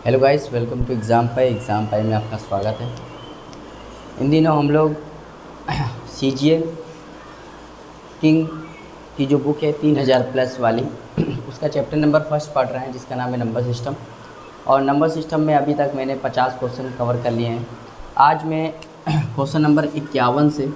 Hello guys, welcome to Exam Pie में आपका स्वागत है। इन दिनों हम लोग सीजीएल किंग की जो बुक है 3000 प्लस वाली उसका चैप्टर नंबर फर्स्ट पढ़ रहे हैं, जिसका नाम है नंबर सिस्टम। और नंबर सिस्टम में अभी तक मैंने 50 क्वेश्चन कवर कर लिए हैं। आज मैं क्वेश्चन नंबर 51 से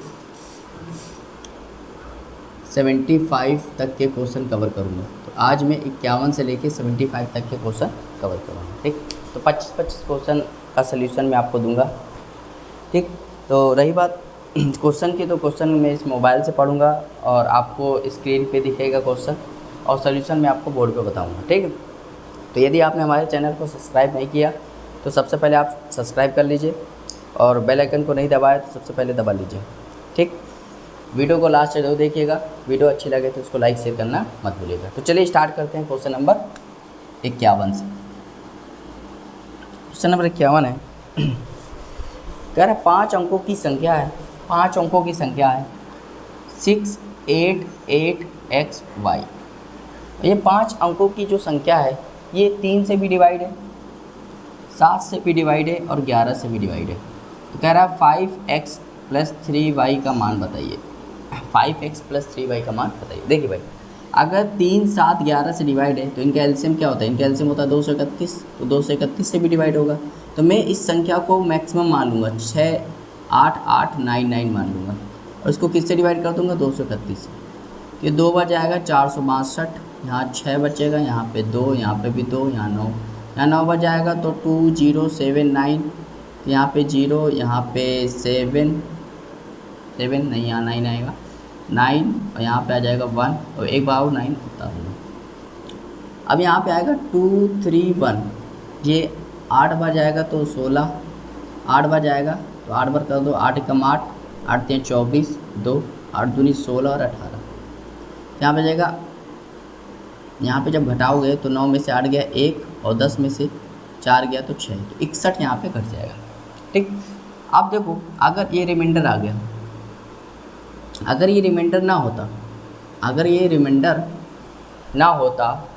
75 तक के क्वेश्चन कवर करूँगा। तो आज मैं 51 से लेके 75 तक के क्वेश्चन कवर करूँगा। ठीक, तो 25-25 क्वेश्चन का सलूशन मैं आपको दूंगा। ठीक, तो रही बात क्वेश्चन की, तो क्वेश्चन मैं इस मोबाइल से पढ़ूंगा और आपको स्क्रीन पे दिखेगा क्वेश्चन, और सलूशन मैं आपको बोर्ड पे बताऊंगा। ठीक है, तो यदि आपने हमारे चैनल को सब्सक्राइब नहीं किया तो सबसे पहले आप सब्सक्राइब कर लीजिए, और बेल आइकन को नहीं दबाया तो सबसे पहले दबा लीजिए। ठीक, वीडियो को लास्ट तक देखिएगा। वीडियो अच्छी लगे तो उसको लाइक शेयर करना मत भूलिएगा। तो चलिए स्टार्ट करते हैं क्वेश्चन नंबर 51 से। क्वेश्चन नंबर 51 है, कह रहा 5 अंकों की संख्या है, 5 अंकों की संख्या है 688XY। ये 5 अंकों की जो संख्या है ये 3 से भी डिवाइड है, 7 से भी डिवाइड है और 11 से भी डिवाइड है। तो कह रहा 5x + 3y का मान बताइए। 5x + 3y का मान बताइए। देखिए भाई, अगर 3, 7, 11 से डिवाइड है तो इनका एलसीएम क्या होता है? इनका एलसीएम होता है 231। तो 231 से भी डिवाइड होगा। तो मैं इस संख्या को मैक्सिमम मान लूँगा, 68899 मान लूँगा, और इसको किससे डिवाइड कर दूँगा? 231 से। तो ये 2 बार जाएगा 462, यहाँ 6 बचेगा, यहाँ पे 2, यहाँ पे भी 2, यहाँ 9, यहाँ 9 बार जाएगा तो 2079, यहाँ पे 0, यहाँ पे 7 नहीं, यहाँ 9 आएगा 9, और यहाँ पे आ जाएगा 1, और एक बार 9 उतार दूँगा। अब यहाँ पे आएगा 231, ये 8 बार जाएगा तो 16, 8 बार जाएगा तो 8 बार कर दो, 8 कम 8, 8 3 24, 2, 8 दूनी 16 और 18। यहाँ पे जाएगा, यहाँ पे जब घटाओगे तो 9 में से 8 गया 1, और 10 में से 4 गया तो 6, तो 61 यहाँ पे घट जाएगा। ठीक, अब देखो, अगर ये रिमाइंडर आ गया, अगर ये रिमाइंडर ना होता, अगर ये रिमाइंडर ना होता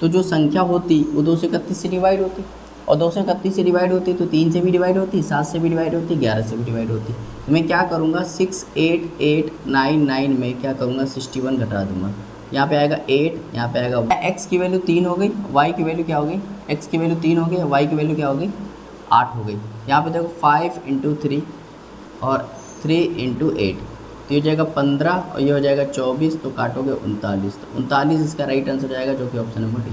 तो जो संख्या होती वो 231 से डिवाइड होती, और 231 से डिवाइड होती तो 3 से भी डिवाइड होती, 7 से भी डिवाइड होती, 11 से भी डिवाइड होती। तो मैं क्या करूँगा, 68899 में क्या करूँगा, 61 घटा दूँगा। यहाँ पे आएगा 8, यहाँ पे आएगा x की वैल्यू 3 हो गई, y की वैल्यू क्या हो गई, x की वैल्यू 3 हो गई, y की वैल्यू क्या हो गई, 8 हो गई। यहाँ पे देखो 5 × 3 और 3 × 8, तो ये हो जाएगा 15, और ये हो जाएगा 24, तो काटोगे 39, तो 39 इसका राइट आंसर हो जाएगा, जो कि option number D,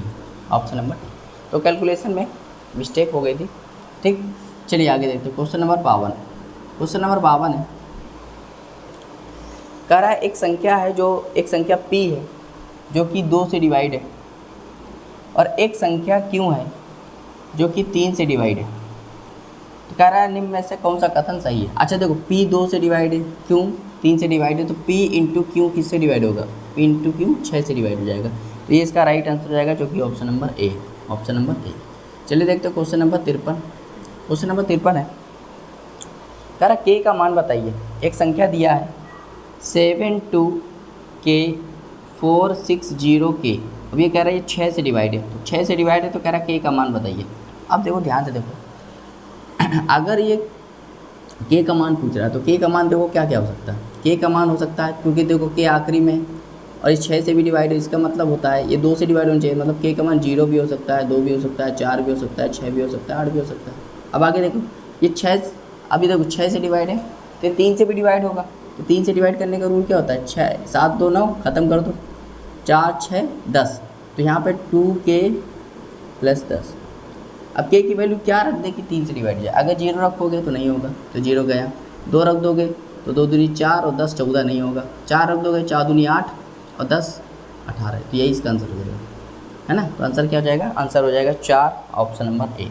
option number D. तो कैलकुलेशन में मिस्टेक हो गई थी। ठीक, चलिए आगे देखते हैं। क्वेश्चन नंबर 52, क्वेश्चन नंबर 52 है, कह रहा है एक संख्या है, जो एक संख्या p है जो कि 2 से डिवाइड है, और एक संख्या q है जो कि 3 से डिवाइड है। तो कह रहा है निम्न में से कौन सा कथन सही है? अच्छा देखो, p 2 से डिवाइड है, q 3 से डिवाइड है, तो p × q किससे डिवाइड होगा? p × q 6 से डिवाइड हो जाएगा। तो ये इसका राइट आंसर हो जाएगा, जो कि option number A, option number A. चलिए देखते हैं क्वेश्चन नंबर 53। क्वेश्चन नंबर 53 है, कह रहा k का मान बताइए। एक संख्या दिया है 72K460K। अब ये कह रहा है ये 6 से डिवाइड है, तो 6 से डिवाइड है, तो कह रहा है k का मान बताइए। अब देखो ध्यान से देखो, अगर ये k का मान पूछ रहा है तो k का मान देखो क्या क्या हो सकता है। k का मान हो सकता है, क्योंकि देखो k आखिरी में और इस 6 से भी डिवाइड है, इसका मतलब होता है ये 2 से डिवाइड होना चाहिए, मतलब k का मान 0 भी हो सकता है, 2 भी हो सकता है, 4 भी हो सकता है, 6 भी हो सकता है, 8 भी हो सकता है। अब आगे देखो, ये 6, अभी देखो 6 से डिवाइड है तो 3 से भी डिवाइड होगा। तो 3 से डिवाइड करने का रूल क्या होता है? 6 7 2 9, ख़त्म कर दो, 4 6 10, तो यहाँ पे 2k + 10। अब k की वैल्यू क्या रख दे कि 3 से डिवाइड जाए? अगर 0 रखोगे तो नहीं होगा, तो 0 गया। 2 रख दोगे तो 2 दूनी 4 और 10 14 नहीं होगा। 4 रख दोगे, 4 दूनी 8 और 10 18, तो यही इसका आंसर हो जाएगा, है ना। तो आंसर क्या हो जाएगा? आंसर हो जाएगा 4, ऑप्शन नंबर ए।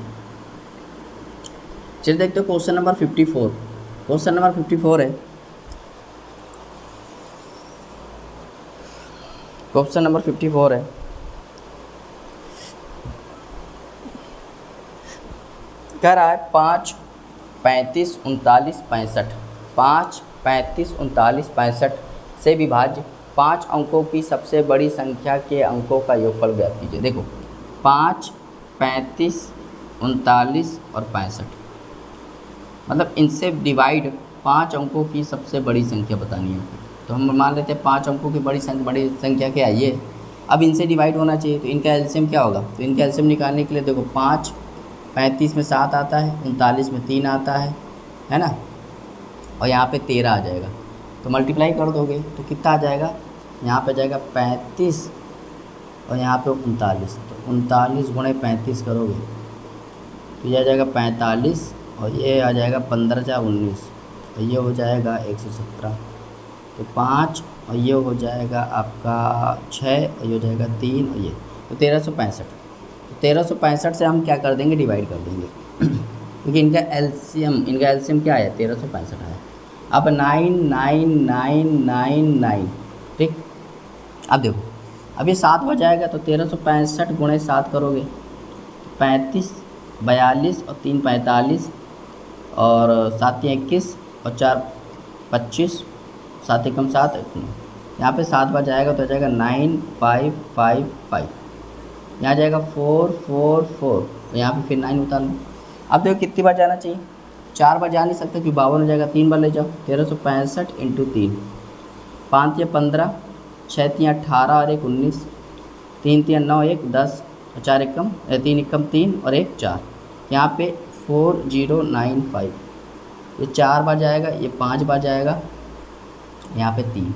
चलिए देखते हो क्वेश्चन नंबर 54। क्वेश्चन नंबर 54 है, क्वेश्चन नंबर 54 है, कह रहा है 5 35 39 65, 5 35 39 65 से विभाज्य 5 अंकों की सबसे बड़ी संख्या के अंकों का योगफल ज्ञात कीजिए। देखो 5 35 39 और 65, मतलब इनसे डिवाइड 5 अंकों की सबसे बड़ी संख्या बतानी है। तो हम मान लेते हैं 5 अंकों की बड़ी संख्या क्या है ये। अब इनसे डिवाइड होना चाहिए, तो इनका एलसीएम क्या होगा। तो इनका एलसीएम निकालने के लिए देखो 5, 35 में 7 आता है, 39 में 3 आता है ना, और यहाँ पे 13 आ जाएगा। तो मल्टीप्लाई कर दोगे तो कितना आ जाएगा, यहाँ पे जाएगा 35 और यहाँ पे 39। तो 39 गुणे 35 करोगे तो ये आ जाएगा 45 और ये आ जाएगा 15 × 19, तो ये हो जाएगा 117। तो 5 और ये हो जाएगा आपका 6 और ये हो जाएगा 3 और ये तो 1365। तो 1365 से हम क्या कर देंगे, डिवाइड कर देंगे क्योंकि इनका एलसीएम क्या है, 1365 आया। अब 99999, ठीक। अब देखो, अब ये 7 बच जाएगा, तो 1365 गुणे 7 करोगे 35, 42 और 3 45 और 7 21 और 4 25, 7 एकम 7, यहाँ पे 7 बच जाएगा तो आ जाएगा 9555, यहाँ जाएगा 444, तो यहाँ पे फिर 9 उतार लो। अब देखो कितनी बार जाना चाहिए, 4 बार जा नहीं सकते क्योंकि 52 हो जाएगा, 3 बार ले जाओ। 1365 × 3, 5 या 15, 6 या 18 और 1 19, 3 या 9 1 10 और 4 एकम 3 एकम 3 और 1 4, यहाँ पे 4095, ये 4 बार जाएगा, ये 5 बार जाएगा, यहाँ पे 3।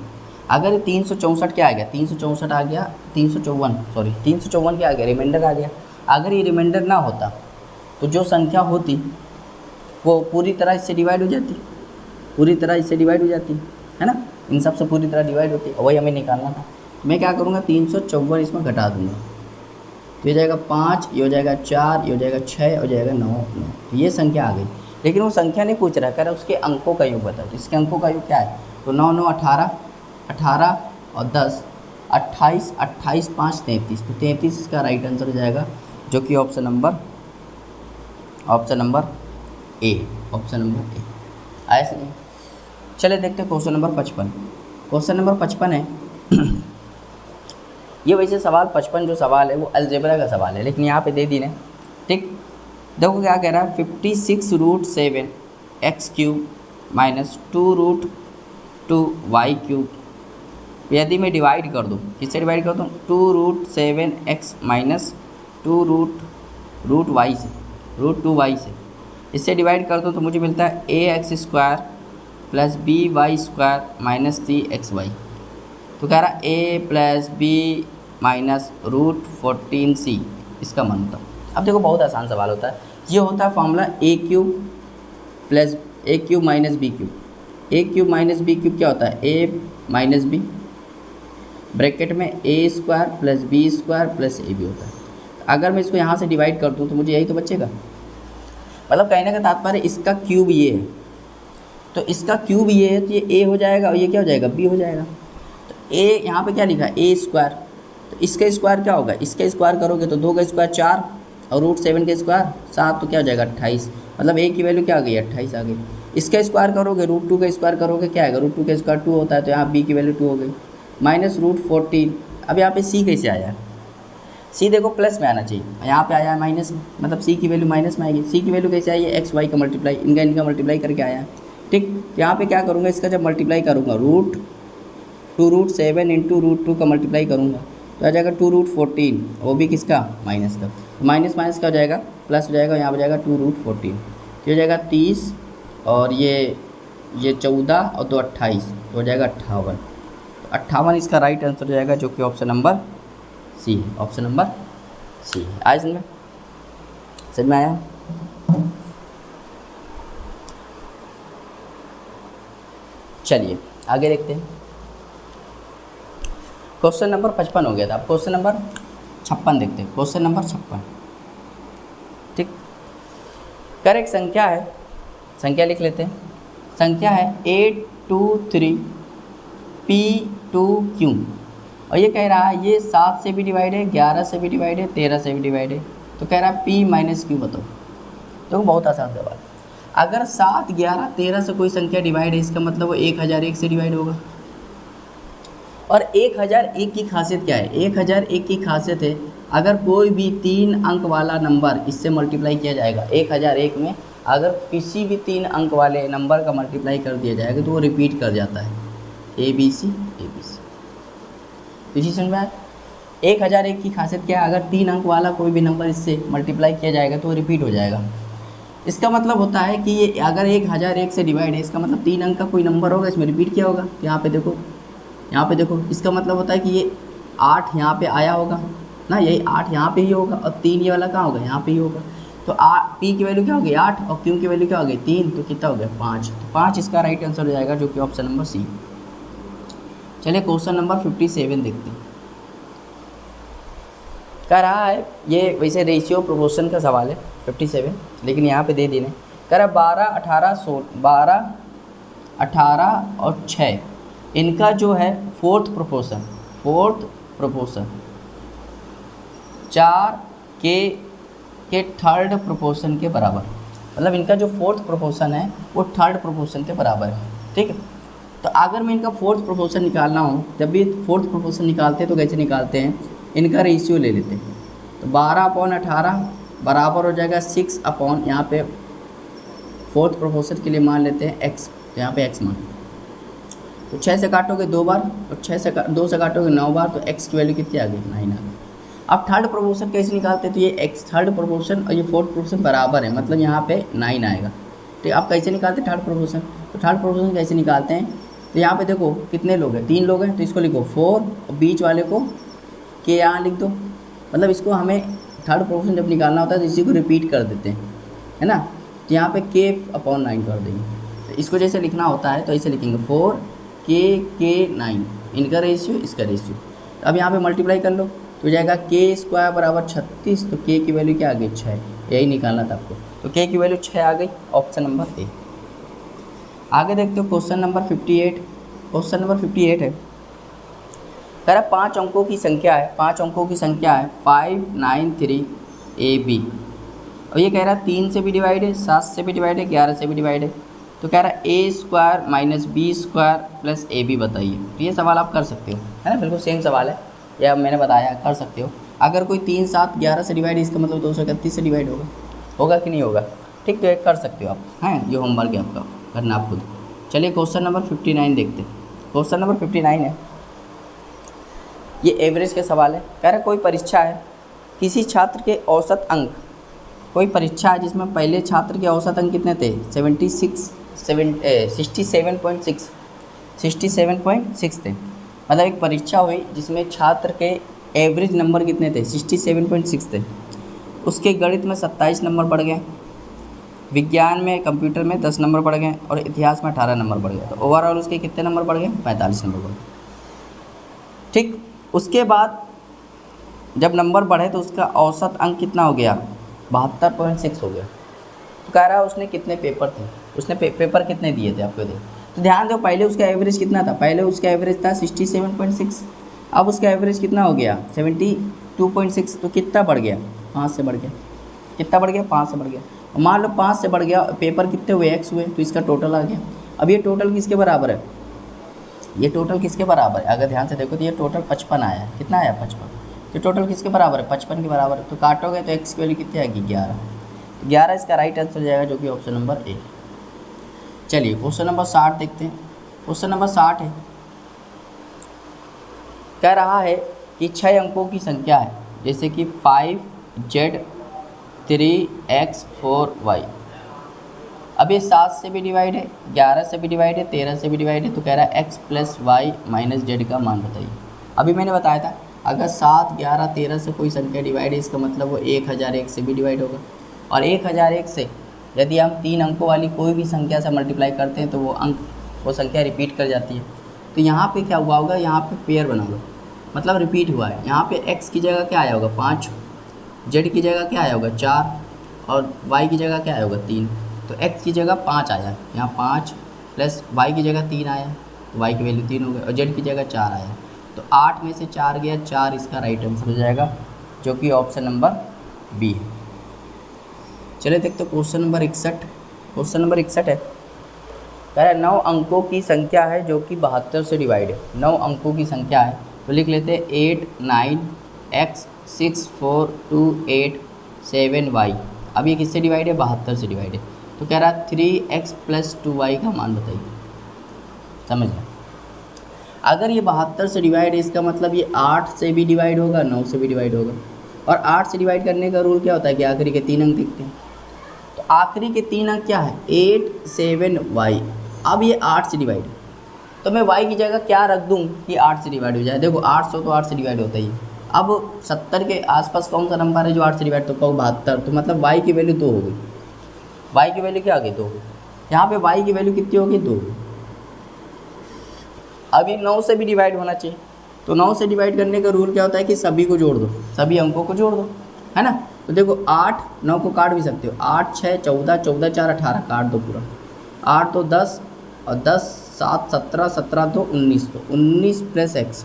अगर 364 क्या आ गया, 364 आ गया, 354 क्या आ गया, रिमाइंडर आ गया। अगर ये रिमाइंडर ना होता तो जो संख्या होती वो पूरी तरह इससे डिवाइड हो जाती, है ना, इन सब से पूरी तरह डिवाइड होती, और वही हमें निकालना था। मैं क्या करूँगा, 354 इसमें घटा दूँगा, तो ये जाएगा 5, ये हो जाएगा 4, ये हो जाएगा 6, हो जाएगा 9 9, तो ये संख्या आ गई। लेकिन वो संख्या नहीं पूछ रहा, कह रहा उसके अंकों का योग बताओ। इसके अंकों का योग क्या है, तो 9 9 18, 18 और 10 28, 28 5 33, तो 33 इसका राइट आंसर हो जाएगा, जो कि ऑप्शन नंबर ए आया से नहीं। चले देखते हैं क्वेश्चन नंबर 55। क्वेश्चन नंबर 55 है ये वैसे सवाल 55 जो सवाल है वो अलजेब्रा का सवाल है, लेकिन यहाँ पे दे दी ने, ठीक। देखो क्या कह रहा है, 56√7 x³ - 2√2y³ यदि मैं डिवाइड कर दूँ, किससे डिवाइड कर दूँ, 2√7x - 2√y से, √2y से इससे डिवाइड कर दूँ तो मुझे मिलता है ax² + by² - cxy। तो कह रहा a + b - √14c इसका मान होता। अब देखो बहुत आसान सवाल होता है, ये होता है formula a³ - b³, a³ - b³ क्या होता है, a - b ब्रैकेट में a² + b² + ab होता है। अगर मैं इसको यहाँ से डिवाइड कर दूँ तो मुझे यही तो बचेगा, मतलब कहने का तात्पर्य इसका क्यूब ये है, तो इसका क्यूब ये है, तो ये a हो जाएगा और ये क्या हो जाएगा, b हो जाएगा। तो a यहाँ पे क्या लिखा है, a², तो इसका स्क्वायर क्या होगा, इसका स्क्वायर करोगे तो 2 का स्क्वायर 4 और √7 का स्क्वायर 7, तो क्या हो जाएगा 28, मतलब a की वैल्यू क्या आ गई, 28 आ गई। इसका स्क्वायर करोगे, √2 का स्क्वायर करोगे क्या आएगा, √2 का स्क्वायर 2 होता है, तो यहाँ b की वैल्यू 2 हो गई, -√14। अब यहाँ पे c कैसे आया, c देखो प्लस में आना चाहिए, यहाँ पे आया है माइनस, मतलब c की वैल्यू माइनस में आएगी। c की वैल्यू कैसे आई है, x y का मल्टीप्लाई, इनका मल्टीप्लाई करके आया है, ठीक। यहाँ पे क्या करूँगा, इसका जब मल्टीप्लाई करूँगा, √2√7 × √2 का मल्टीप्लाई करूँगा तो आ जाएगा 2√14, वो भी किसका, माइनस का, तो माइनस का हो जाएगा प्लस हो जाएगा, यहाँ पर जाएगा 2√14, तो हो जाएगा 30 और ये 14 और 2 28, तो हो जाएगा 58। तो 58 इसका राइट आंसर हो जाएगा, जो कि ऑप्शन नंबर सी है, ऑप्शन नंबर सी है। आया समझ में आया। चलिए आगे देखते हैं, क्वेश्चन नंबर 55 हो गया था, अब क्वेश्चन नंबर 56 देखते हैं। क्वेश्चन नंबर 56, ठीक। करेक्ट संख्या है, संख्या लिख लेते हैं, संख्या है 823p2q, और ये कह रहा है ये 7 से भी डिवाइड है, 11 से भी डिवाइड है, 13 से भी डिवाइड है, तो कह रहा है p - q बताओ। तो बहुत आसान सवाल, अगर 7 11 13 से कोई संख्या डिवाइड है, इसका मतलब वो 1001 से डिवाइड होगा। और 1001 की खासियत क्या है, 1001 की खासियत है अगर कोई भी 3 अंक वाला नंबर इससे मल्टीप्लाई किया जाएगा 1001 में, अगर किसी भी 3 अंक वाले नंबर का मल्टीप्लाई कर दिया जाएगा तो वो रिपीट कर जाता है, ABC ABC। इसी समझ में 1001 की खासियत क्या है, अगर 3 अंक वाला कोई भी नंबर इससे मल्टीप्लाई किया जाएगा तो वो रिपीट हो जाएगा। इसका मतलब होता है कि ये अगर 1001 से डिवाइड है, इसका मतलब 3 अंक का कोई नंबर होगा इसमें रिपीट किया होगा। यहाँ पे देखो, यहाँ पे देखो, इसका मतलब होता है कि ये 8 यहाँ पे आया होगा ना, यही 8 यहाँ पे ही होगा और 3 ये वाला कहाँ होगा, यहाँ पे ही होगा। तो P की वैल्यू क्या हो गई 8 और Q की वैल्यू क्या हो गई 3, तो कितना हो गया 5। तो 5 इसका राइट आंसर हो जाएगा, जो कि ऑप्शन नंबर सी। चलिए क्वेश्चन नंबर 57 देखते हैं। कह रहा है, ये वैसे रेशियो प्रोपोर्शन का सवाल है 57, लेकिन यहाँ पे दे देने। कह रहा 12 18 और 6 इनका जो है फोर्थ प्रोपोर्शन 4 के थर्ड प्रोपोर्शन के बराबर, मतलब इनका जो फोर्थ प्रोपोर्शन है वो थर्ड प्रोपोर्शन के बराबर है। ठीक है, तो अगर मैं इनका फोर्थ प्रोपोर्शन निकालना हो, जब भी फोर्थ प्रोपोर्शन निकालते हैं तो कैसे निकालते हैं, इनका रेशियो ले लेते हैं। तो 12/18 बराबर हो जाएगा 6 अपॉन, यहाँ पे फोर्थ प्रोपोर्शन के लिए मान लेते हैं x, तो यहाँ पे x मान। तो 6 से काटोगे 2 बार और 2 से काटोगे 9 बार, तो x की वैल्यू कितनी आ गई 9 आ गई। अब थर्ड प्रोपोर्शन कैसे निकालते हैं, तो ये x थर्ड प्रोपोर्शन और ये फोर्थ प्रोपोर्शन बराबर है, मतलब यहाँ पे 9 आएगा। ठीक, अब कैसे निकालते हैं थर्ड प्रोपोर्शन, तो थर्ड प्रोपोर्शन कैसे निकालते हैं, तो यहाँ पे देखो कितने लोग हैं, 3 लोग हैं, तो इसको लिखो 4 और बीच वाले को के यहाँ लिख दो। मतलब इसको हमें थर्ड प्रोपोर्शन जब निकालना होता है तो इसी को रिपीट कर देते हैं, है ना। तो यहाँ पे k/9 कर देंगे। तो इसको जैसे लिखना होता है तो ऐसे लिखेंगे 4k9, इनका रेशियो इसका रेशियो। तो अब यहाँ पे मल्टीप्लाई कर लो तो जाएगा k² बराबर 36, तो k की वैल्यू क्या आ गई 6, यही निकालना था आपको। तो k की वैल्यू 6 आ गई, ऑप्शन नंबर ए। आगे देखते हो क्वेश्चन नंबर 58। क्वेश्चन नंबर 58 है, कह रहा 5 अंकों की संख्या है, 5 अंकों की संख्या है 593AB। और ये कह रहा है 3 से भी डिवाइड है, 7 से भी डिवाइड है, 11 से भी डिवाइड है। तो कह रहा है A² - B² + AB बताइए। तो ये सवाल आप कर सकते हो, है ना, बिल्कुल सेम सवाल है, या मैंने बताया कर सकते हो। अगर कोई 3, 7, 11 से डिवाइड है, इसका मतलब 231 से डिवाइड होगा कि नहीं होगा। ठीक, तो ये कर सकते हो आप, हैं, ये होमवर्क है आपका, करना आप खुद। चलिए क्वेश्चन नंबर 59 देखते हैं। क्वेश्चन नंबर 59 है, ये एवरेज के सवाल है। कह रहा कोई परीक्षा है, किसी छात्र के औसत अंक, कोई परीक्षा है जिसमें पहले छात्र के औसत अंक कितने थे 67.6 थे। मतलब एक परीक्षा हुई जिसमें छात्र के एवरेज नंबर कितने थे 67.6 थे। उसके गणित में 27 नंबर बढ़ गए, विज्ञान में कंप्यूटर में 10 नंबर बढ़ गए और इतिहास में 18 नंबर बढ़ गए। तो ओवरऑल उसके कितने नंबर बढ़ गए 45 नंबर बढ़ गए। ठीक, उसके बाद जब नंबर बढ़े तो उसका औसत अंक कितना हो गया 72.6 हो गया। तो कह रहा है उसने कितने पेपर थे, उसने पेपर कितने दिए थे आपको देख। तो ध्यान दो, पहले उसका एवरेज कितना था, पहले उसका एवरेज था 67.6, अब उसका एवरेज कितना हो गया 72.6। तो कितना बढ़ गया 5 से बढ़ गया, कितना बढ़ गया 5 से बढ़ गया। और मान लो 5 से बढ़ गया, पेपर कितने हुए x हुए, तो इसका टोटल आ गया। अब ये टोटल किसके बराबर है, ये टोटल किसके बराबर है, अगर ध्यान से देखो तो ये टोटल 55 आया है। कितना आया 55, तो टोटल किसके बराबर है 55 के बराबर है। तो काटोगे तो x की वैल्यू कितनी आएगी 11, 11 इसका राइट आंसर हो जाएगा, जो कि ऑप्शन नंबर ए। चलिए क्वेश्चन नंबर 60 देखते हैं। क्वेश्चन नंबर 60 है, कह रहा है कि 6 अंकों की संख्या है, जैसे कि 5z 3x 4y। अब ये 7 से भी डिवाइड है, 11 से भी डिवाइड है, 13 से भी डिवाइड है। तो कह रहा है x + y - z का मान बताइए। अभी मैंने बताया था अगर 7, 11, 13 से कोई संख्या डिवाइड है, इसका मतलब वो 1001 से भी डिवाइड होगा। और 1001 से यदि हम 3 अंकों वाली कोई भी संख्या से मल्टीप्लाई करते हैं तो वो संख्या रिपीट कर जाती है। तो यहाँ पे क्या हुआ होगा, यहाँ पे पेयर बना लो, मतलब रिपीट हुआ है। यहाँ पे x की जगह क्या आया होगा 5, z की जगह क्या आया होगा 4 और y की जगह क्या आया होगा 3। तो x की जगह 5 आया, यहाँ 5 प्लस y की जगह 3 आया, तो y की वैल्यू 3 हो गई, और z की जगह 4 आया। तो 8 में से 4 गया, 4 इसका राइट आंसर हो जाएगा, जो कि ऑप्शन नंबर बी है। चलिए देखते हो क्वेश्चन नंबर 61। क्वेश्चन नंबर 61 है, कह रहा है 9 अंकों की संख्या है जो कि 72 से डिवाइड है। 9 अंकों की संख्या है, तो लिख लेते हैं 8, 9, x 64287y। अब ये किससे डिवाइड है? 72 से डिवाइड है। तो कह रहा 3x + 2y का मान बताइए। समझ लो, अगर ये 72 से डिवाइड है इसका मतलब ये 8 से भी डिवाइड होगा, 9 से भी डिवाइड होगा। और 8 से डिवाइड करने का रूल क्या होता है कि आखिरी के 3 अंक दिखते हैं। तो आखिरी के 3 अंक क्या है? 8 7y। अब ये 8 से डिवाइड, तो मैं y की जगह क्या रख दूँ कि 8 से डिवाइड हो जाए? देखो 800 तो 8 से डिवाइड होता ही है। अब 70 के आसपास कौन सा नंबर है जो 8 से डिवाइड? तो कहो 72। तो मतलब y की वैल्यू 2 हो गई। y की वैल्यू क्या आ गई? 2। यहाँ पे y की वैल्यू कितनी होगी? 2। अब ये 9 से भी डिवाइड होना चाहिए। तो 9 से डिवाइड करने का रूल क्या होता है कि सभी को जोड़ दो, सभी अंकों को जोड़ दो, है ना। तो देखो 8 9 को काट भी सकते हो। 8 6 14, 14 4 18, काट दो पूरा। 8 तो 10 और 10 7 17, 17 तो 19, तो 19 + x।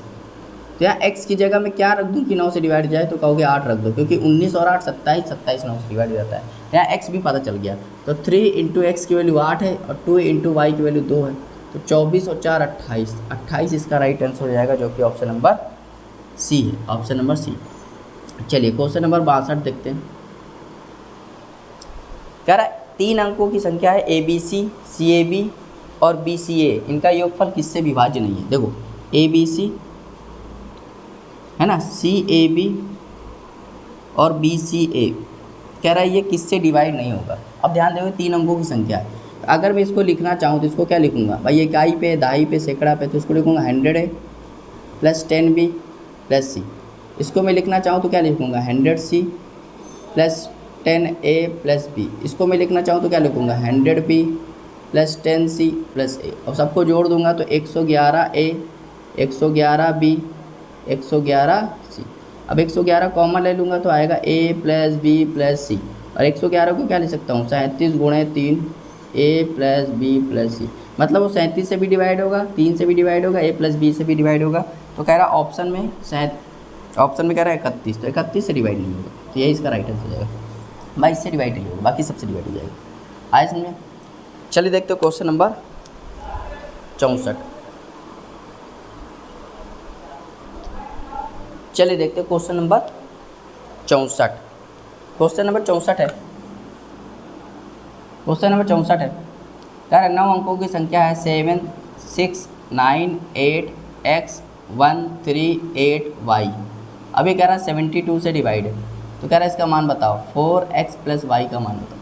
तो यहाँ x की जगह मैं क्या रख दूँ कि 9 से डिवाइड जाए? तो कहोगे 8 रख दो, क्योंकि 19 और 8 27, 27 9 से डिवाइड हो जाता है। यहाँ x भी पता चल गया। तो 3 × x की वैल्यू 8 है और 2 × y की वैल्यू 2 है। तो 24 और 4 28, 28 इसका राइट आंसर हो जाएगा, जो कि ऑप्शन नंबर सी है, ऑप्शन नंबर सी। चलिए क्वेश्चन नंबर 62 देखते हैं। कह रहा है 3 अंकों की संख्या है ABC, CAB और BCA, इनका योगफल किससे विभाज्य नहीं है? देखो ABC है ना, CAB और BCA, कह रहा है ये किससे डिवाइड नहीं होगा। अब ध्यान देखो 3 अंकों की संख्या है। अगर मैं इसको लिखना चाहूँ तो इसको क्या लिखूँगा भाई? इकाई पे, दहाई पे, सैकड़ा पे, तो इसको लिखूँगा 100A + 10B + C। इसको मैं लिखना चाहूँ तो क्या लिखूँगा? 100C + 10A + B। इसको मैं लिखना चाहूँ तो क्या लिखूँगा? 100B + 10C + A। और सबको जोड़ दूँगा तो 111A 111B 111C। अब 111 कॉमन ले लूँगा तो आएगा A + B + C। और 111 को क्या लिख सकता हूँ? 37 × 3 A + B + C। मतलब वो 37 से भी डिवाइड होगा, 3 से भी डिवाइड होगा, A + B से भी डिवाइड होगा। तो कह रहा ऑप्शन में कह रहा है 31, तो 31 से डिवाइड नहीं होगा। तो यही इसका राइट आंसर हो जाएगा। 22 से डिवाइड नहीं होगा, बाकी सबसे डिवाइड हो जाएगा। आए समझ में? चलिए देखते हो क्वेश्चन नंबर 64। चलिए देखते हैं क्वेश्चन नंबर 64। क्वेश्चन नंबर 64 है, क्वेश्चन नंबर 64 है। कह रहा है 9 अंकों की संख्या है 7 6 9 8 x 1 3 8 y। अभी कह रहा है 72 से डिवाइड है। तो कह रहा है इसका मान बताओ, 4x + y का मान बताओ।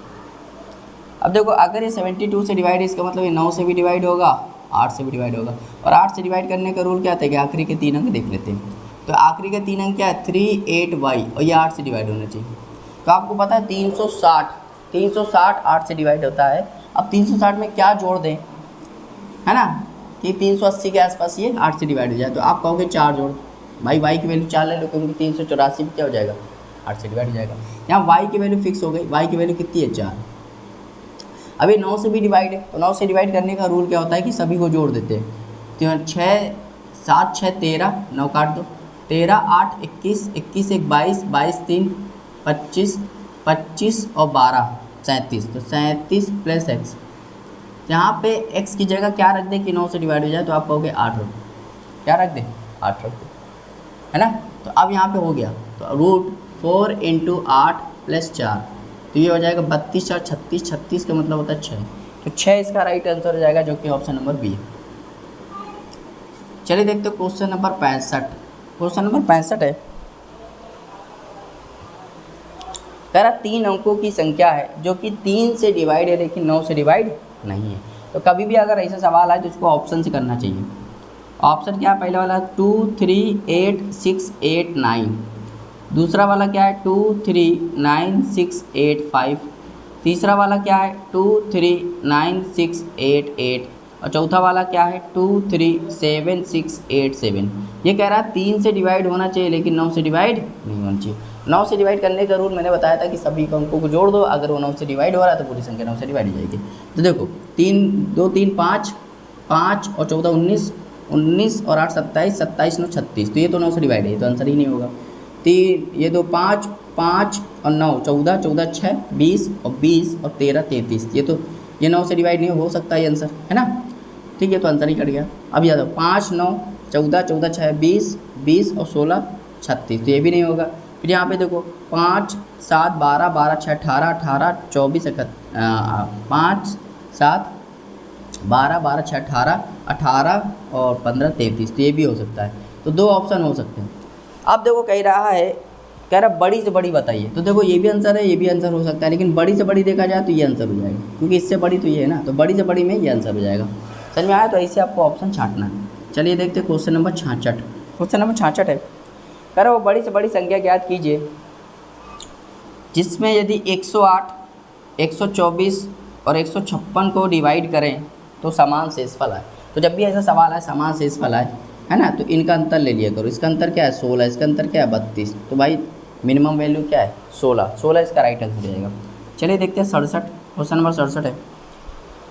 अब देखो अगर ये 72 से डिवाइड है इसका मतलब ये 9 से भी डिवाइड होगा, 8 से भी डिवाइड होगा। और 8 से डिवाइड करने का रूल क्या था कि आखिरी के 3 अंक देख लेते हैं। तो आखिरी के 3 अंक क्या है? 3 8 y, और ये 8 से डिवाइड होना चाहिए। तो आपको पता है 360 8 से डिवाइड होता है। अब 360 में क्या जोड़ दें, है ना, कि 380 के आसपास ये 8 से डिवाइड हो जाए। तो आप कहोगे 4 जोड़ भाई, y की वैल्यू 4 ले लो, क्योंकि 384 में क्या हो जाएगा? 8 से डिवाइड हो जाएगा। यहाँ y की वैल्यू फिक्स हो गई। y की वैल्यू कितनी है? 4। अभी 9 से भी डिवाइड है, तो 9 से डिवाइड करने का रूल क्या होता है कि सभी को जोड़ देते हैं। तो 6 7 6 13, 9 काट दो, 13 8 21, 21 1 22, 22 3 25, 25 और 12 37। तो 37 + x। यहाँ पे x की जगह क्या रख दें कि 9 से डिवाइड हो जाए? तो आप कहोगे 8 रख दो। क्या रख दें? 8 रख दो, है ना। तो अब यहाँ पे हो गया, तो √4 × 8 + 4, तो ये हो जाएगा 32 4 36, 36 का मतलब होता है 6। तो 6 इसका राइट आंसर हो जाएगा, जो कि ऑप्शन नंबर बी है। चलिए देखते हो क्वेश्चन नंबर 65। क्वेश्चन नंबर 65 है, कह रहा 3 अंकों की संख्या है जो कि 3 से डिवाइड है लेकिन 9 से डिवाइड नहीं है। तो कभी भी अगर ऐसा सवाल आए तो इसको ऑप्शन से करना चाहिए। ऑप्शन क्या है? पहले वाला 2 3 8 6 8 9। दूसरा वाला क्या है? 2 3 9 6 8 5। तीसरा वाला क्या है? 2 3 9 6 8 8। और चौथा वाला क्या है? 2 3 7 6 8 7। ये कह रहा है 3 से डिवाइड होना चाहिए लेकिन 9 से डिवाइड नहीं होना चाहिए। 9 से डिवाइड करने का रूल मैंने बताया था कि सभी अंकों को जोड़ दो, अगर वो 9 से डिवाइड हो रहा है तो पूरी संख्या 9 से डिवाइड हो जाएगी। तो देखो 3 2 3 5, 5 और 14 19, 19 और 8 27, 27 9 36। तो ये तो 9 से डिवाइड है, ये तो आंसर ही नहीं होगा। 3 ये 2 5 5 और 9 14, 14 6 20 और 20 और 13 33। ये 9 से डिवाइड नहीं हो सकता ये आंसर, है ना। ठीक है, तो आंसर ही कट गया। अब याद 5 9 14 14 6 20 20 और 16 36। तो ये भी नहीं होगा। फिर यहाँ पे देखो 5 7 12 12 6 18 18 24 5 7 12 12 6 18 18 और 15 33, तो ये भी हो सकता है। तो दो ऑप्शन हो सकते हैं। अब देखो कह रहा है, कह रहा बड़ी से बड़ी बताइए, तो देखो ये भी आंसर है, ये भी आंसर हो सकता है, लेकिन बड़ी से बड़ी देखा जाए तो ये आंसर हो जाएगा, क्योंकि इससे बड़ी तो ये है ना, तो बड़ी से बड़ी में ये आंसर हो जाएगा। समझ में आया? तो ऐसे आपको ऑप्शन छांटना है। चलिए देखते हैं क्वेश्चन नंबर 66। क्वेश्चन नंबर 66 है, कह रहा वो बड़ी से बड़ी संख्या ज्ञात कीजिए जिसमें यदि 108, 124 और 156 को डिवाइड करें तो समान शेषफल आए। तो जब भी ऐसा सवाल है समान शेषफल आए, है ना, तो इनका अंतर ले लिया करो। इसका अंतर क्या है? 16। इसका अंतर क्या है? 32। तो भाई मिनिमम वैल्यू क्या है? 16। 16 इसका राइट आंसर हो जाएगा। चलिए देखते हैं 67। क्वेश्चन नंबर 67 है,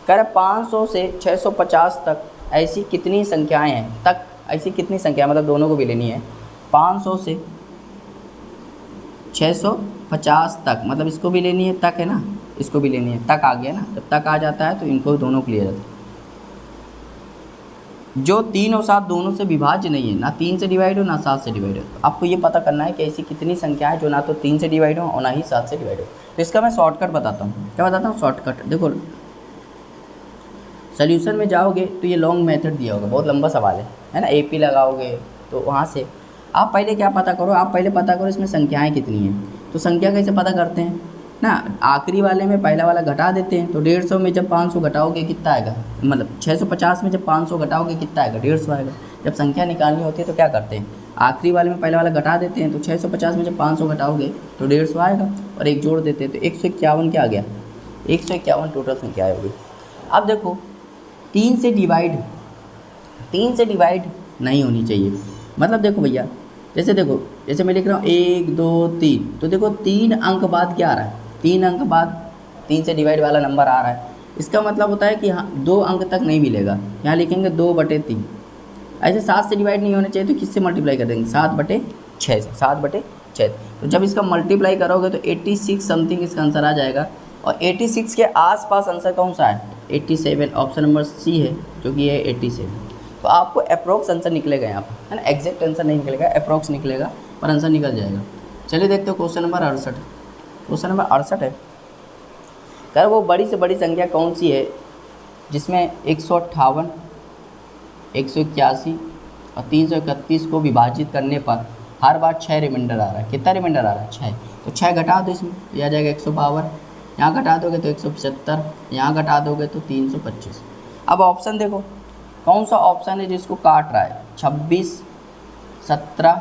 कह रहा 500 से 650 तक ऐसी कितनी संख्याएं हैं? तक ऐसी कितनी संख्या, मतलब दोनों को भी लेनी है। 500 से 650 तक, मतलब इसको भी लेनी है, तक है ना, इसको भी लेनी है, तक आ गया ना। जब तक आ जाता है तो इनको दोनों को लिया जाता है। जो 3 और 7 दोनों से विभाज्य नहीं है, ना 3 से डिवाइड हो ना 7 से डिवाइड हो। तो आपको ये पता करना है कि ऐसी कितनी संख्या है जो ना तो 3 से डिवाइड हो और ना ही 7 से डिवाइड हो। तो इसका मैं शॉर्टकट बताता हूँ। क्या बताता हूँ? शॉर्टकट। देखो सोल्यूशन में जाओगे तो ये लॉन्ग मेथड दिया होगा, बहुत लंबा सवाल है ना। AP लगाओगे तो वहाँ से आप पहले क्या पता करो, आप पहले पता करो इसमें संख्याएँ कितनी हैं। तो संख्या कैसे पता करते हैं ना, आखिरी वाले में पहला वाला घटा देते हैं। तो 150 में जब 500 घटाओगे कितना आएगा, मतलब 650 में जब 500 घटाओगे कितना आएगा? 150 आएगा। जब संख्या निकालनी होती है तो क्या करते हैं, आखिरी वाले में पहला वाला घटा देते हैं। तो 650 में जब 500 घटाओगे तो 150 आएगा और एक जोड़ देते हैं तो 151 क्या आ गया? 151 टोटल संख्या होगी। अब देखो 3 से डिवाइड नहीं होनी चाहिए। मतलब देखो भैया, जैसे मैं लिख रहा हूँ 1 2 3, तो देखो 3 अंक बाद क्या आ रहा है? 3 अंक बाद 3 से डिवाइड वाला नंबर आ रहा है। इसका मतलब होता है कि हाँ 2 अंक तक नहीं मिलेगा। यहाँ लिखेंगे 2/3। ऐसे 7 से डिवाइड नहीं होने चाहिए, तो किससे मल्टीप्लाई कर देंगे? 7/6 से। 7/6। तो जब इसका मल्टीप्लाई करोगे तो 86 समथिंग इसका आंसर आ जाएगा। और 86 के आसपास आंसर कौन सा है? 87। ऑप्शन नंबर C है, जो कि है 87। तो आपको अप्रोक्स आंसर निकलेगा यहाँ पर, है ना। एग्जैक्ट आंसर नहीं निकलेगा, अप्रोक्स निकलेगा, पर आंसर निकल जाएगा। चलिए देखते हो क्वेश्चन नंबर 68। क्वेश्चन नंबर 68 है, कर वो बड़ी से बड़ी संख्या कौन सी है जिसमें 158, 181 और 331 को विभाजित करने पर हर बार 6 रिमाइंडर आ रहा है। कितना रिमाइंडर आ रहा है? 6। तो 6 घटा दो, इसमें यह आ जाएगा 152। यहाँ घटा दोगे तो 175, यहाँ घटा दोगे तो 325। अब ऑप्शन देखो कौन सा ऑप्शन है जिसको काट रहा है? 26, 17,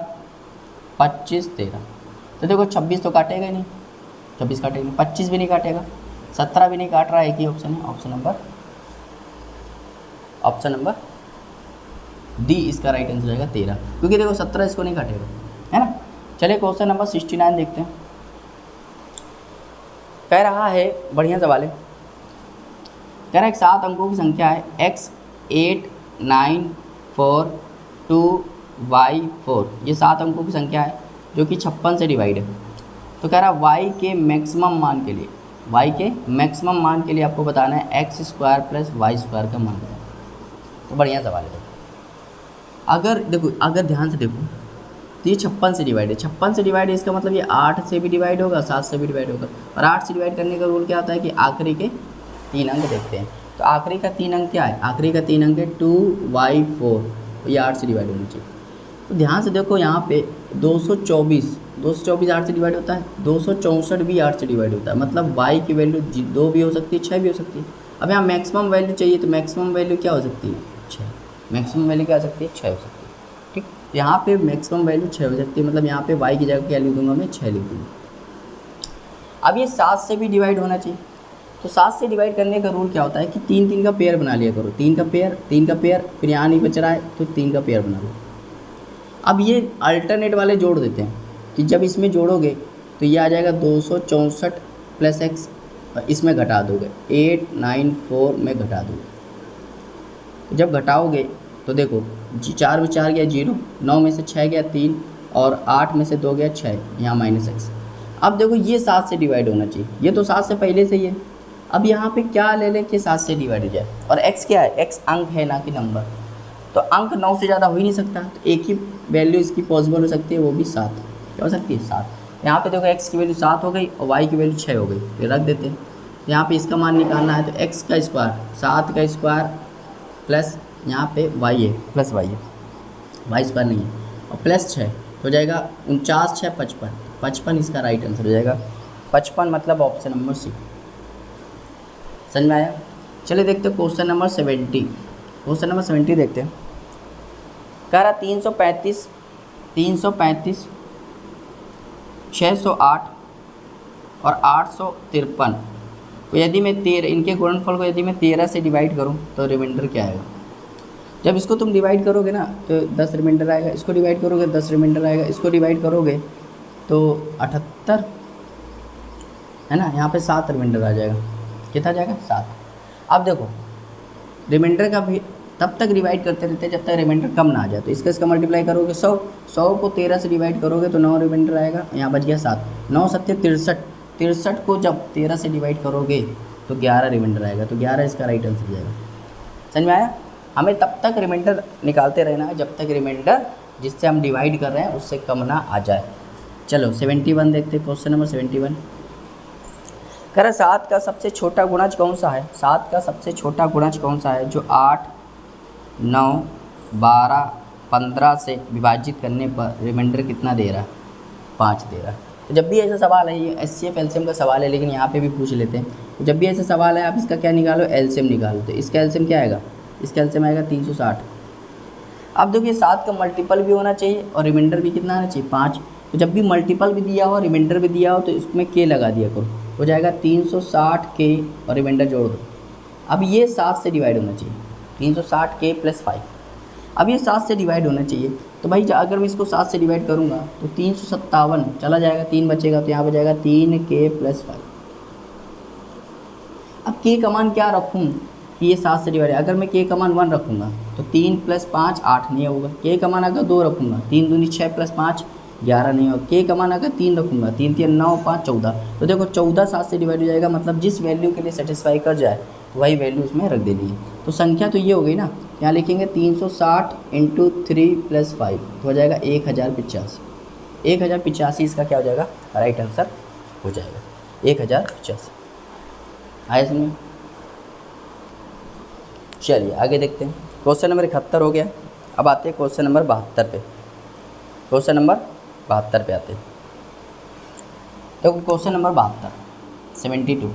25, 13। तो देखो 26 तो काटेगा ही नहीं, 26 काटेगा नहीं, 25 भी नहीं काटेगा, 17 भी नहीं काट रहा है। एक ही ऑप्शन है, ऑप्शन नंबर D इसका राइट आंसर जाएगा 13, क्योंकि देखो 17 इसको नहीं काटेगा, है ना। चलिए क्वेश्चन नंबर 69 देखते हैं। कह रहा है, बढ़िया सवाल है, कह रहा है एक 7 अंकों की संख्या है x 8 9 4 2 y 4। ये 7 अंकों की संख्या है जो कि 56 से डिवाइड है। तो कह रहा है y के मैक्सिमम मान के लिए आपको बताना है x² + y² का मान बताना। तो बढ़िया सवाल है। अगर ध्यान से देखो तो ये 56 से डिवाइड है। 56 से डिवाइड है, इसका मतलब ये 8 से भी डिवाइड होगा, 7 से भी डिवाइड होगा। और 8 से डिवाइड करने का रूल क्या होता है कि आखिरी के 3 अंक देखते हैं। तो आखिरी का 3 अंक क्या है? आखिरी का 3 अंक है 2y4। तो ये 8 से डिवाइड होनी चाहिए। तो ध्यान से देखो यहाँ पे 224 8 से डिवाइड होता है, 264 भी 8 से डिवाइड होता है। मतलब y की वैल्यू 2 भी हो सकती है, 6 भी हो सकती है। अब यहाँ मैक्सिमम वैल्यू चाहिए, तो मैक्सिमम वैल्यू क्या हो सकती है? 6। मैक्सिमम वैल्यू क्या हो सकती है? 6 हो सकती है। ठीक, यहाँ पे मैक्सिमम वैल्यू 6 हो सकती है, मतलब यहाँ पे y की जगह क्या लिख दूंगा मैं? 6 लिख दूँगा। अब ये 7 से भी डिवाइड होना चाहिए। तो 7 से डिवाइड करने का रूल क्या होता है कि 3 का पेयर बना लिया करो। 3 का पेयर, फिर यहाँ नहीं बच रहा है तो 3 का पेयर बना लो। अब ये अल्टरनेट वाले जोड़ देते हैं कि जब इसमें जोड़ोगे तो ये आ जाएगा 264 + x, और इसमें घटा दोगे 894 में घटा दोगे। जब घटाओगे तो देखो 4 में 4 गया 0, 9 में से 6 गया 3, और 8 में से 2 गया 6, यहाँ -x। अब देखो ये 7 से डिवाइड होना चाहिए, ये तो 7 से पहले से ही है। अब यहाँ पे क्या ले लें कि 7 से डिवाइड हो जाए। और x क्या है? x अंक है, ना कि नंबर। तो अंक 9 से ज़्यादा हो ही नहीं सकता। तो एक ही वैल्यू इसकी पॉसिबल हो सकती है, वो भी 7। क्या हो सकती है? 7। यहाँ पे देखो x की वैल्यू 7 हो गई और y की वैल्यू 6 हो गई, तो रख देते हैं। यहाँ पे इसका मान निकालना है, तो x का स्क्वायर 7 का स्क्वायर प्लस यहाँ पे y है, प्लस y है, y स्क्वायर नहीं है, और प्लस 6 हो जाएगा 49 6 55, 55 इसका राइट आंसर हो जाएगा। 55 मतलब ऑप्शन नंबर सी। समझ में आया? चलिए देखते हैं क्वेश्चन नंबर 70। क्वेश्चन नंबर 70 देखते हैं। कह रहा 335 608 और 853 को यदि मैं 13 इनके गुणनफल को यदि मैं 13 से डिवाइड करूं तो रिमाइंडर क्या आएगा? जब इसको तुम डिवाइड करोगे ना तो 10 रिमाइंडर आएगा, इसको डिवाइड करोगे 10 रिमाइंडर आएगा, इसको डिवाइड करोगे तो 78 है ना, यहाँ पे 7 रिमाइंडर आ जाएगा। कितना जाएगा? 7। अब देखो रिमाइंडर का भी तब तक डिवाइड करते रहते हैं जब तक रिमाइंडर कम ना आ जाए। तो इसका मल्टीप्लाई करोगे 100 को 13 से डिवाइड करोगे तो 9 रिमाइंडर आएगा, यहाँ बच गया 7। 9 7 63, 63 को जब 13 से डिवाइड करोगे तो 11 रिमाइंडर आएगा, तो 11 इसका राइट आंसर जाएगा। समझ में आया? हमें तब तक रिमाइंडर निकालते रहना है जब तक रिमाइंडर जिससे हम डिवाइड कर रहे हैं उससे कम ना आ जाए। चलो 71 देखते हैं। क्वेश्चन नंबर 71 कह रहा 7 का सबसे छोटा गुणज कौन सा है? 7 का सबसे छोटा गुणज कौन सा है जो 8 9 12 15 से विभाजित करने पर रिमाइंडर कितना दे रहा है? 5 दे रहा है। तो जब भी ऐसा सवाल है, ये HCF एलसीएम का सवाल है लेकिन यहाँ पे भी पूछ लेते हैं, तो जब भी ऐसा सवाल है आप इसका क्या निकालो? एलसीएम निकालो। तो इसका एलसीएम क्या आएगा? इसका एलसीएम आएगा 360। अब देखिए 7 का मल्टीपल भी होना चाहिए और रिमाइंडर भी कितना आना चाहिए? 5। तो जब भी मल्टीपल भी दिया हो रिमाइंडर भी दिया हो तो इसमें के लगा दिया करो, हो जाएगा 360 के और रिमाइंडर जोड़ दो। अब ये 7 से डिवाइड होना चाहिए, 360 के प्लस 5। अब ये 7 से डिवाइड होना चाहिए, तो भाई अगर मैं इसको 7 से डिवाइड करूँगा तो 357 चला जाएगा, 3 बचेगा, तो यहाँ पर जाएगा 3 के प्लस 5। अब के का मान क्या रखूँ कि ये 7 से डिवाइड है? अगर मैं के का मान 1 रखूँगा तो 3 + 5 8 नहीं होगा। के का मान अगर 2 रखूँगा 3 दूनी 6 + 5 11 नहीं होगा। के का मान अगर 3 रखूँगा 3 3 9 5 14, तो देखो 14 7 से डिवाइड हो जाएगा, मतलब जिस वैल्यू के लिए सेटिस्फाई कर जाए वही वैल्यू उसमें रख देनी है। तो संख्या तो ये हो गई ना, यहाँ लिखेंगे 360 × 3 + 5 तो हो जाएगा 1085। 1085 इसका क्या हो जाएगा? राइट आंसर हो जाएगा 1085। आया समझ? चलिए आगे देखते हैं। क्वेश्चन नंबर 71 हो गया। अब आते हैं क्वेश्चन नंबर 72 पे। क्वेश्चन नंबर 72 पे आते हैं। तो क्वेश्चन नंबर 72 72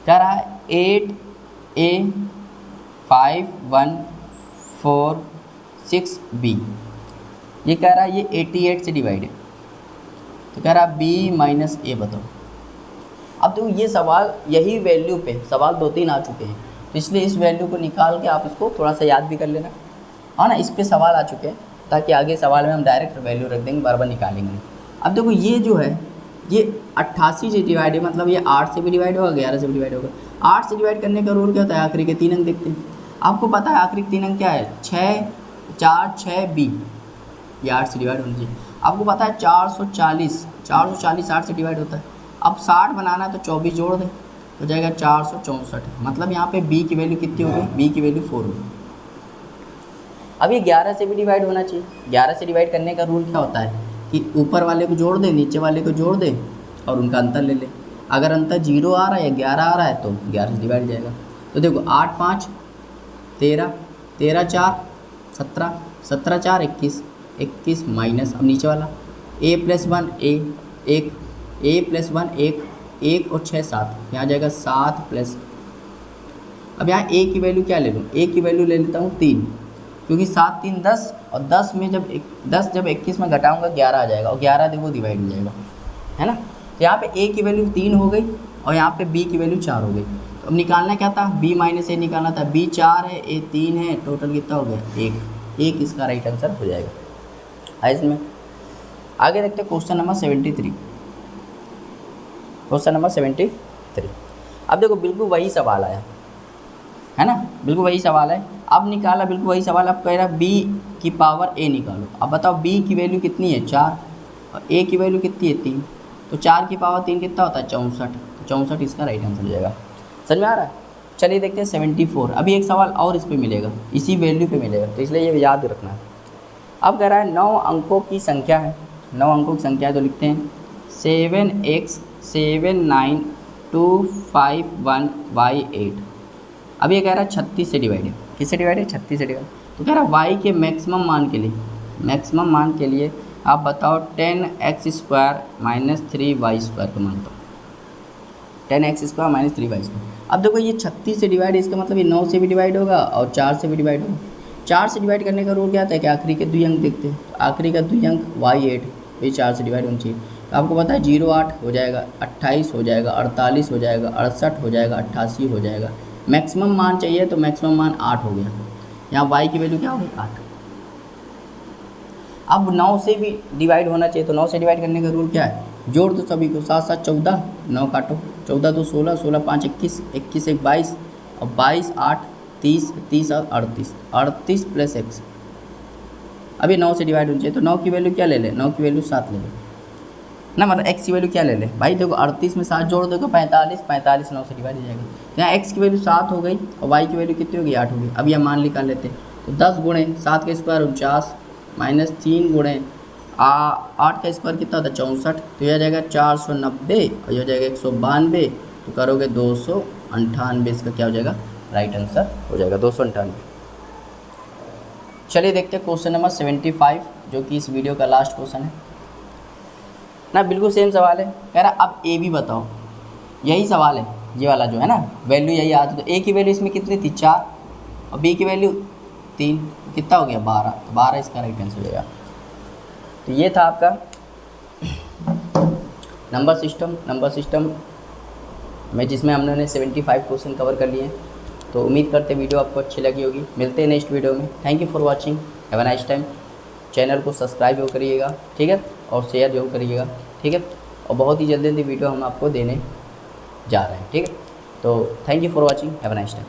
कह रहा है 8A5146B। ये कह रहा है ये 88 से डिवाइड है, तो कह रहा है B - A बताओ। अब तो ये सवाल यही वैल्यू पे सवाल 2-3 आ चुके हैं, तो इसलिए इस वैल्यू को निकाल के आप इसको थोड़ा सा याद भी कर लेना, हाँ ना। इस पे सवाल आ चुके हैं ताकि आगे सवाल में हम डायरेक्ट वैल्यू रख देंगे, बार बार निकालेंगे। अब देखो ये जो है ये 88 से डिवाइड है, मतलब ये 8 से भी डिवाइड होगा 11 से भी डिवाइड होगा। 8 से डिवाइड करने का रूल क्या होता है? आखिरी के 3 अंक देखते हैं। आपको पता है आखिरी के 3 अंक क्या है? 6 4 6 B, ये 8 से डिवाइड होना चाहिए। आपको पता है 440 8 से डिवाइड होता है। अब 60 बनाना है तो 24 जोड़ दें, हो जाएगा 464। मतलब यहाँ पे B की वैल्यू कितनी होगी? B की वैल्यू 4 होगी। अब ये 11 से भी डिवाइड होना चाहिए। 11 से डिवाइड करने का रूल क्या होता है कि ऊपर वाले को जोड़ दें, नीचे वाले को जोड़ दें और उनका अंतर ले लें। अगर अंतर 0 आ रहा है या 11 आ रहा है तो 11 से डिवाइड जाएगा। तो देखो 8 5 13 13 4 17 17 4 21 21 माइनस, अब नीचे वाला A + 1 1 A + 1 1 और 6 7, यहाँ जाएगा 7 प्लस। अब यहाँ A की वैल्यू क्या ले लूँ? A की वैल्यू ले लेता हूँ 3, क्योंकि 7 3 10 और 10 में जब 21 में घटाऊंगा 11 आ जाएगा और 11 देखो डिवाइड हो जाएगा, है ना। तो यहाँ पे A की वैल्यू 3 हो गई और यहाँ पे B की वैल्यू 4 हो गई। तो अब निकालना क्या था? B - A निकालना था। B 4 है, A 3 है, टोटल कितना हो गया? 1 इसका राइट आंसर हो जाएगा। है इसमें। आगे देखते हैं क्वेश्चन नंबर 73। Question number 73। अब देखो बिल्कुल वही सवाल आया है ना, बिल्कुल वही सवाल है। अब निकाला बिल्कुल वही सवाल, अब कह रहा B की पावर A निकालो। अब बताओ B की वैल्यू कितनी है? 4 और A की वैल्यू कितनी है? 3। तो 4 की पावर 3 कितना होता है? 64। तो 64 इसका राइट आंसर हो जाएगा। समझ में आ रहा है? चलिए देखते हैं 74। अभी एक सवाल और इस पर मिलेगा, इसी वैल्यू पे मिलेगा, तो इसलिए ये याद रखना है। अब कह रहा है 9 अंकों की संख्या है 9 अंकों की संख्या है, तो लिखते हैं 7x792551/8। अब ये कह रहा है 36 से डिवाइड है, किससे डिवाइड है? 36 से डिवाइड। तो कह रहा है y के मैक्सिमम मान के लिए आप बताओ 10x² - 3y² का मान बताओ। 10x² - 3y²। अब देखो ये 36 से डिवाइड है, इसका मतलब ये 9 से भी डिवाइड होगा और 4 से भी डिवाइड होगा। 4 से डिवाइड करने का रूल क्या आता है कि आखिरी के 2 अंक देखते हैं, तो आखिरी का 2 अंक y8 ये 4 से डिवाइड होना चाहिए। तो आपको पता है 08 हो जाएगा, 28 हो जाएगा, 48 हो जाएगा, 68 हो जाएगा, 88 हो जाएगा। मैक्सिमम मान चाहिए तो मैक्सिमम मान 8 हो गया। यहाँ y की वैल्यू क्या होगी? 8। अब 9 से भी डिवाइड होना चाहिए, तो 9 से डिवाइड करने का रूल क्या है? जोड़ दो सभी को, 7 7 14, 9 काटो, 14 2 16, 16 5 21, 21 1 22 और 22 8 30, 30 और 38, 38 + x। अभी 9 से डिवाइड होना चाहिए, तो 9 की वैल्यू क्या ले ले? 9 की वैल्यू 7 ले ले ना, मतलब x की वैल्यू क्या ले ले भाई? देखो 38 में 7 जोड़ दोगे 45, 45 9 से डिवाइड हो जाएगा। तो यहाँ x की वैल्यू 7 हो गई और y की वैल्यू कितनी होगी? 8 होगी। अब यह मान निकाल लेते हैं, तो 10 गुणे 7 का स्क्वायर 49 - 3 गुणे 8 का स्क्वायर कितना होता है? 64। तो यह आ जाएगा 490 और यह हो जाएगा 192। तो करोगे 298, इसका क्या हो जाएगा? राइट आंसर हो जाएगा 298। चलिए देखते हैं क्वेश्चन नंबर 75, जो कि इस वीडियो का लास्ट क्वेश्चन है ना। बिल्कुल सेम सवाल है, कह रहा अब ए भी बताओ। यही सवाल है ये वाला जो है ना, वैल्यू यही आती है। तो ए की वैल्यू इसमें कितनी थी? 4 और बी की वैल्यू 3, कितना हो गया? 12। तो 12 इसका राइट आंसर हो जाएगा। तो ये था आपका नंबर सिस्टम में, जिसमें हमने 75 क्वेश्चन कवर कर लिए। तो उम्मीद करते वीडियो आपको अच्छी लगी होगी। मिलते हैं नेक्स्ट वीडियो में। Thank you for watching, have a nice time. Channel को सब्सक्राइब जरूर करिएगा, ठीक है, और शेयर जरूर करिएगा, ठीक है। और बहुत ही जल्दी वीडियो हम आपको देने जा रहे हैं, ठीक है। तो thank you for watching, have a nice time.